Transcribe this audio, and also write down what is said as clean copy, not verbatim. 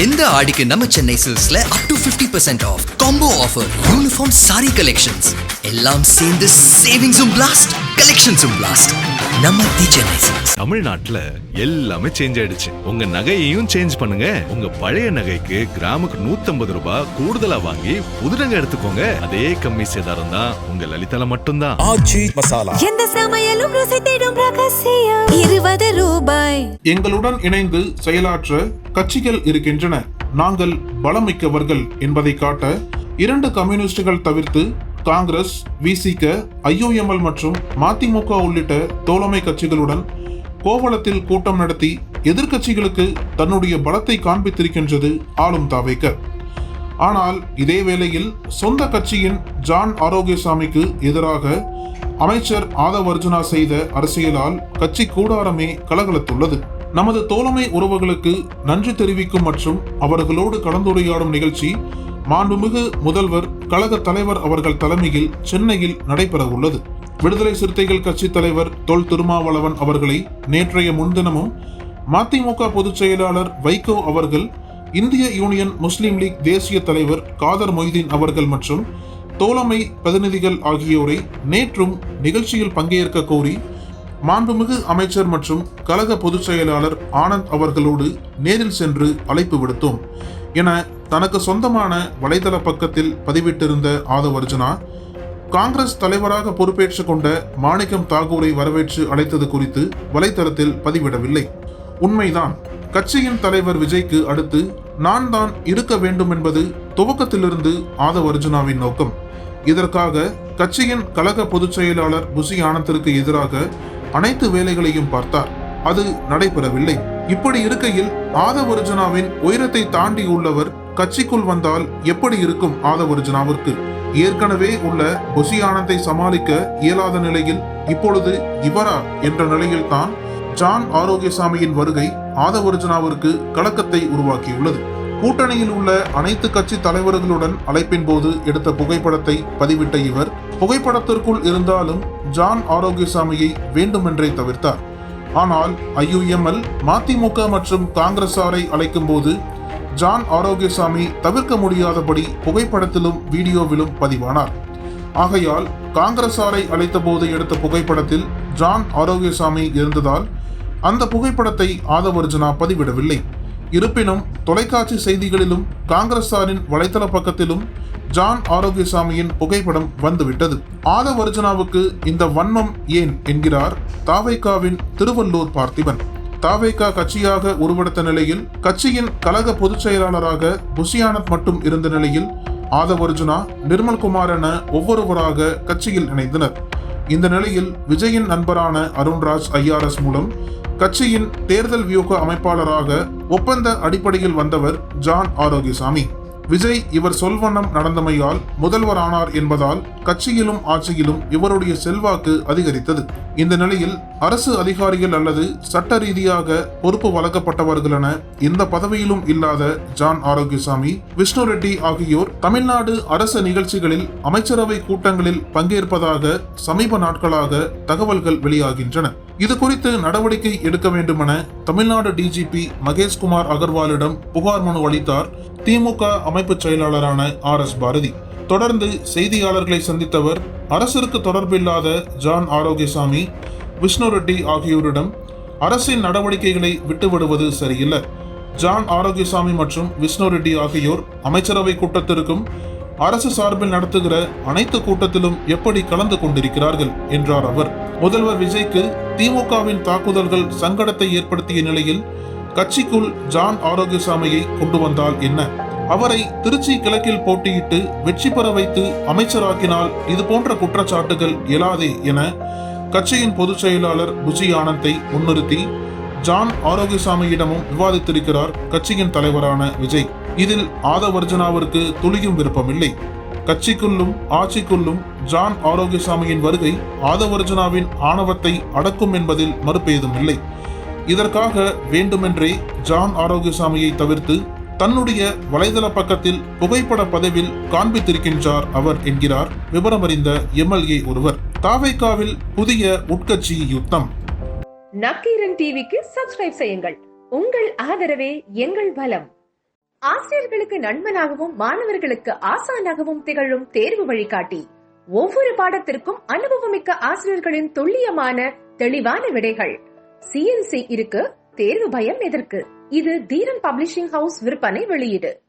இந்த ஆடிக்கு நம்ம சென்னை சில்க்ஸ்ல up to 50% off combo offer, uniform sari collections எல்லாம் சேர்ந்து சேவிங்ஸும் பிளாஸ்ட், கலெக்ஷன்ஸும் பிளாஸ்ட். நம்ம தி சென்னை சில்க்ஸ். தமிழ்நாட்டுல எல்லாமே சேஞ்ச் ஆயிடுச்சு. உங்க நகையையும் சேஞ்ச் பண்ணுங்க. உங்க பழைய நகைக்கு கிராமுக்கு 150 ரூபாய் கூடுதலா வாங்கி புது நகை எடுத்துக்கோங்க. அதே கம்மி சேதாரம் தான் உங்க லலிதால மட்டும்தான். ஆச்சி மசாலா. எந்த சமையலும் ருசி தேடும் ரகசியம் 20 ரூபாய். எங்களுடன் இணைந்து செயலாற்ற கட்சிகள் இருக்கின்றன, நாங்கள் பலமிக்கவர்கள் என்பதை காட்ட 2 கம்யூனிஸ்டுகள் தவிர்த்து காங்கிரஸ், விசிக, IOML மற்றும் மதிமுக உள்ளிட்ட தோழமை கட்சிகளுடன் கோவளத்தில் கூட்டம் நடத்தி எதிர்க்கட்சிகளுக்கு தன்னுடைய பலத்தை காண்பித்திருக்கின்றது ஆளும் தாவேக. ஆனால் இதே வேளையில் சொந்த கட்சியின் ஜான் ஆரோக்கியசாமிக்கு எதிராக அமைச்சர் ஆதவ் அர்ஜுனா செய்த அரசியலால் கட்சி கூடாரமே கலகலத்துள்ளது. நமது தோழமை உறவுகளுக்கு நன்றி தெரிவிக்கும் மற்றும் அவர்களோடு கலந்துரையாடும் நிகழ்ச்சி மாண்புமிகு முதல்வர் கழக தலைவர் அவர்கள் தலைமையில் சென்னையில் நடைபெற உள்ளது. விடுதலை சிறுத்தைகள் கட்சி தலைவர் தொல் திருமாவளவன் அவர்களை நேற்றைய முன்தினமும் மதிமுக பொதுச் செயலாளர் வைகோ அவர்கள், இந்திய யூனியன் முஸ்லீம் லீக் தேசிய தலைவர் காதர் மொய்தீன் அவர்கள் மற்றும் தோழமை பிரதிநிதிகள் ஆகியோரை நேற்றும் நிகழ்ச்சியில் பங்கேற்க கோரி மாண்புமிகு அமைச்சர் மற்றும் கழக பொதுச் செயலாளர் ஆனந்த் அவர்களோடு நேரில் சென்று அழைப்பு விடுத்தோம் என தனக்கு சொந்தமான வலைதள பக்கத்தில் பதிவிட்டிருந்த ஆதவ் அர்ஜுனா, காங்கிரஸ் தலைவராக பொறுப்பேற்றுக் கொண்ட மாணிக்கம் தாகூரை வரவேற்று அழைத்தது குறித்து வலைதளத்தில் பதிவிடவில்லை. உண்மைதான், கட்சியின் தலைவர் விஜய்க்கு அடுத்து நான் தான் இருக்க வேண்டும் என்பது துவக்கத்திலிருந்து ஆதவ் அர்ஜுனாவின் நோக்கம். இதற்காக கட்சியின் கழக பொதுச் செயலாளர் புசி ஆனந்திற்கு எதிராக அனைத்து வேலைகளையும் பார்த்தார். அது நடைபெறவில்லை. இப்படி இருக்கையில் ஆதவ் அர்ஜுனாவின் உயரத்தை தாண்டி உள்ளவர் கட்சிக்குள் வந்தால் எப்படி இருக்கும்? ஆதவ் அர்ஜுனாவிற்கு ஏற்கனவே உள்ள புசி ஆனந்தை சமாளிக்க இயலாத நிலையில் இப்பொழுது இவரா என்ற நிலையில் தான் ஜான் ஆரோக்கியசாமியின் வருகை ஆதவ் அர்ஜுனாவிற்கு கலக்கத்தை உருவாக்கியுள்ளது. கூட்டணியில் உள்ள அனைத்து கட்சி தலைவர்களுடன் அழைப்பின் போது எடுத்த புகைப்படத்தை பதிவிட்ட இவர் புகைப்படத்திற்குள் இருந்தாலும் ஜான் ஆரோக்கியசாமியை வேண்டுமென்றே தவிர்த்தார். ஆனால் IOML, மதிமுக மற்றும் காங்கிரசாரை அழைக்கும் போது ஜான் ஆரோக்கியசாமி தவிர்க்க முடியாதபடி புகைப்படத்திலும் வீடியோவிலும் பதிவானார். ஆகையால் காங்கிரசாரை அழைத்த போது எடுத்த புகைப்படத்தில் ஜான் ஆரோக்கியசாமி இருந்ததால் அந்த புகைப்படத்தை ஆதவ் அர்ஜுனா பதிவிடவில்லை. இருப்பினும் தொலைக்காட்சி செய்திகளிலும் காங்கிரசாரின் வலைத்தள பக்கத்திலும் ஜான் ஆரோக்கியசாமியின் புகைப்படம் வந்துவிட்டது. ஆதவ் அர்ஜுனாவுக்கு இந்த வன்மம் ஏன் என்கிறார் தாவேகாவின் திருவள்ளூர் பார்த்திபன். தாவேகா கட்சியாக உருவெடுத்த நிலையில் கட்சியின் கழக பொதுச் செயலாளராக புசி ஆனந்த் மட்டும் இருந்த நிலையில் ஆதவ் அர்ஜுனா, நிர்மல்குமார் என ஒவ்வொருவராக கட்சியில் இணைந்தனர். இந்த நிலையில் விஜயின் நண்பரான அருண்ராஜ் IRS மூலம் கட்சியின் தேர்தல் வியூக அமைப்பாளராக ஒப்பந்த அடிப்படையில் வந்தவர் ஜான் ஆரோக்கியசாமி. விஜய் இவர் சொல்வண்ணம் நடந்தமையால் முதல்வர் ஆனார் என்பதால் கட்சியிலும் ஆட்சியிலும் இவருடைய செல்வாக்கு அதிகரித்தது. இந்த நிலையில் அரசு அதிகாரிகள் அல்லது சட்ட ரீதியாக பொறுப்பு வழங்கப்பட்டவர்கள் என எந்த பதவியிலும் இல்லாத ஜான் ஆரோக்கியசாமி, விஷ்ணு ரெட்டி ஆகியோர் தமிழ்நாடு அரசு நிகழ்ச்சிகளில் அமைச்சரவை கூட்டங்களில் பங்கேற்பதாக சமீப நாட்களாக தகவல்கள் வெளியாகின்றன. இது குறித்து நடவடிக்கை எடுக்க வேண்டுமென தமிழ்நாடு DGP மகேஷ்குமார் அகர்வாலிடம் புகார் மனு அளித்தார் திமுக அமைப்பு செயலாளரான RS பாரதி. தொடர்ந்து செய்தியாளர்களை சந்தித்தவர் அரசிற்கு தொடர்பில்லாத ஜான் ஆரோக்கியசாமி, விஷ்ணு ரெட்டி ஆகியோரிடம் அரசின் நடவடிக்கைகளை விட்டுவிடுவது சரியில்லை. ஜான் ஆரோக்கியசாமி மற்றும் விஷ்ணு ரெட்டி ஆகியோர் அமைச்சரவை கூட்டத்திற்கும் அரசு சார்பில் நடத்துகிற அனைத்து கூட்டத்திலும் எப்படி கலந்து கொண்டிருக்கிறார்கள் என்றார் அவர். முதல்வர் விஜய்க்கு திமுகவின் தாக்குதல்கள் சங்கடத்தை ஏற்படுத்திய நிலையில் கட்சிக்குள் ஜான் ஆரோக்கியசாமியை கொண்டு வந்தால் என்ன? அவரை திருச்சி கிழக்கில் போட்டியிட்டு வெற்றி பெற வைத்து அமைச்சராக்கினால் இது போன்ற குற்றச்சாட்டுகள் எழாதே என கட்சியின் பொதுச் செயலாளர் புசி ஆனந்தை முன்னிறுத்தி ஜான் ஆரோக்கியசாமியிடமும் விவாதித்திருக்கிறார் கட்சியின் தலைவரான விஜய். இதில் ஆதவ் அர்ஜுனாவிற்கு துளியும் விருப்பமில்லை. கட்சிக்குள்ளும் ஆட்சிக்குள்ளும் ஜான் ஆரோக்கியசாமியின் வருகை ஆதவ் அர்ஜுனாவின் ஆணவத்தை அடக்கும் என்பதில் மறுப்பேதும் இல்லை. இதற்காக வேண்டுமென்றே ஜான் ஆரோக்கியசாமியை தவிர்த்து தன்னுடைய வலைதள பக்கத்தில் புகைப்பட பதிவில் காண்பித்திருக்கின்றார் அவர் என்கிறார் விவரமறிந்த MLA ஒருவர். தாவேகாவில் புதிய உட்கட்சி யுத்தம். நக்கீரன் டிவிக்கு சப்ஸ்கிரைப் செய்யுங்கள். உங்கள் ஆதரவே எங்கள் பலம். ஆசிரியர்களுக்கு நண்பனாகவும் மாணவர்களுக்கு ஆசானாகவும் திகழும் தேர்வு வழிகாட்டி. ஒவ்வொரு பாடத்திற்கும் அனுபவமிக்க ஆசிரியர்களின் துல்லியமான தெளிவான விடைகள். CNC இருக்கு, தேர்வு பயம் எதற்கு? இது தீரன் பப்ளிஷிங் ஹவுஸ் விற்பனை வெளியீடு.